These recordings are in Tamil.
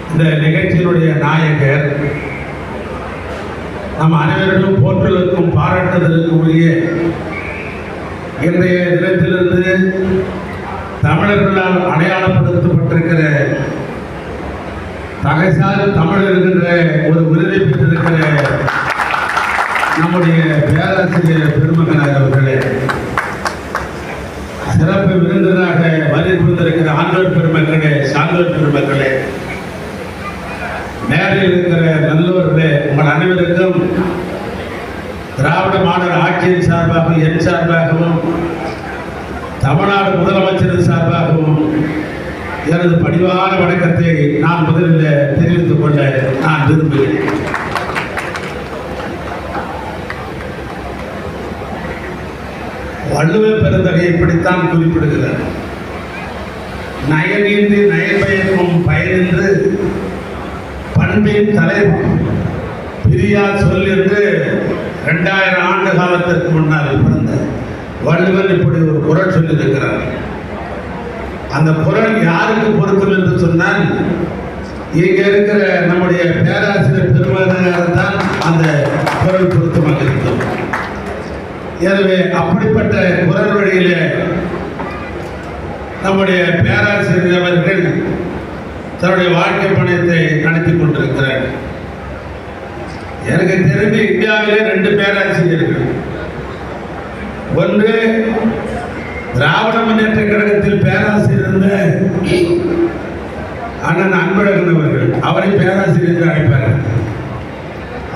இந்த நிகழ்ச்சியினுடைய நாயகர், நம் அனைவரிடம் போற்றுதலுக்கும் பாராட்டுதலுக்கும் உரிய இன்றைய தினத்திலிருந்து தமிழர்களால் அடையாளப்படுத்தப்பட்டிருக்கிற தகைசால் தமிழ் என்கின்ற ஒரு விருதை பெற்றிருக்கிற நம்முடைய பேராசிரியர் பெருமகனார் அவர்களே, சிறப்பு விருந்தினராக வருகை புரிந்திருக்கிற ஆண்டோர் பெருமக்களே, சான்றோர் பெருமக்களே, நேரில் இருக்கிற நல்லோர்களே, உங்கள் அனைவருக்கும் திராவிட மாடல் ஆட்சியின் சார்பாகவும் என் சார்பாகவும் தமிழ்நாடு முதலமைச்சரின் சார்பாகவும் எனது பணிவான வணக்கத்தை நான் முதலில் தெரிவித்துக் கொள்ள நான் விரும்புகிறேன். வள்ளுவ பெருந்தகை இப்படித்தான் குறிப்பிடுகிறார்: நயனீந்தி நயன்பயக்கும் பயனின்று பண்பின் தலை பிரியா சொல் என்று 2000 ஆண்டு காலத்திற்கு முன்னால் பிறந்த வள்ளுவன் இப்படி ஒரு குறள் சொல்லியிருக்கிறார். அந்த குறள் யாருக்கு பொருத்தம் என்று சொன்னால், இங்க இருக்கிற நம்முடைய பேராசிரியர் பெருமகனார் தான் அந்த குறள் பொருத்தமாக இருக்கும். எனவே அப்படிப்பட்ட குறள் வழியில நம்முடைய பேராசிரியர் அவர்கள் தன்னுடைய வாழ்க்கை பணியத்தை நடத்தி கொண்டிருக்கிறார். எனக்கு தெரிந்து இந்தியாவிலே 2 பேராசிரியர்கள். ஒன்று திராவிட முன்னேற்ற கழகத்தில் பேராசிரியர் இருந்த அண்ணன் அன்பழகன் அவர்கள், அவரை பேராசிரியர் அழைப்பார்கள்.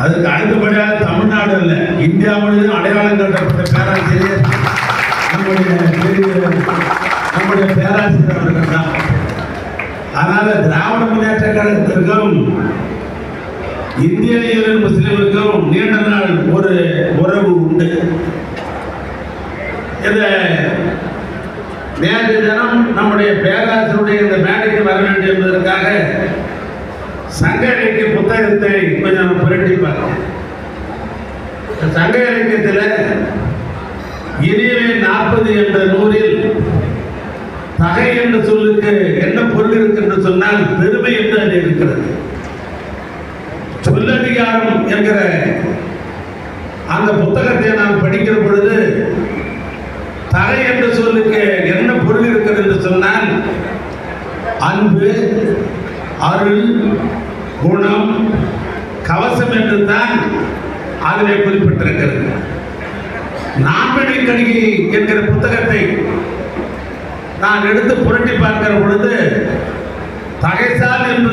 அதுக்கு அடுத்தபடியாக தமிழ்நாடு அல்ல, இந்தியா முழுவதும் அடையாளம் காட்டப்பட்ட பேராசிரியர் நம்முடைய பேராசிரியர் அவர்கள் தான். அதனால திராவிட முன்னேற்ற கழகத்திற்கும் இந்திய யூனியன் முஸ்லிமுக்கும் நீண்ட நாள் ஒரு உறவு உண்டு. நேற்று தினம் நம்முடைய பேராசிரியருடைய இந்த மேடைக்கு வர வேண்டும் என்பதற்காக சங்க இலக்கிய புத்தகத்தை கொஞ்சம் புரட்டி பார்த்தேன். சங்க இலக்கியத்தில் இனிவே 40 என்ற நூலில் தகை என்ற சொல்லுக்கு என்ன பொருள் இருக்கு என்று சொன்னால், பெருமை என்று அது இருக்கிறது. சொல்லதிகாரம் என்கிற அந்த புத்தகத்தை நாம் படிக்கிற பொழுது தகை என்ற சொல்லுக்கு என்ன பொருள் இருக்கிறது என்று சொன்னால், அன்பு, அருள், குணம், கவசம் என்று தான் அதிலே குறிப்பிட்டிருக்கிறது. நான்மணி கணிகை என்கிற புத்தகத்தை நான் எடுத்து புரட்டி பார்க்கிற பொழுது தகைசால் என்று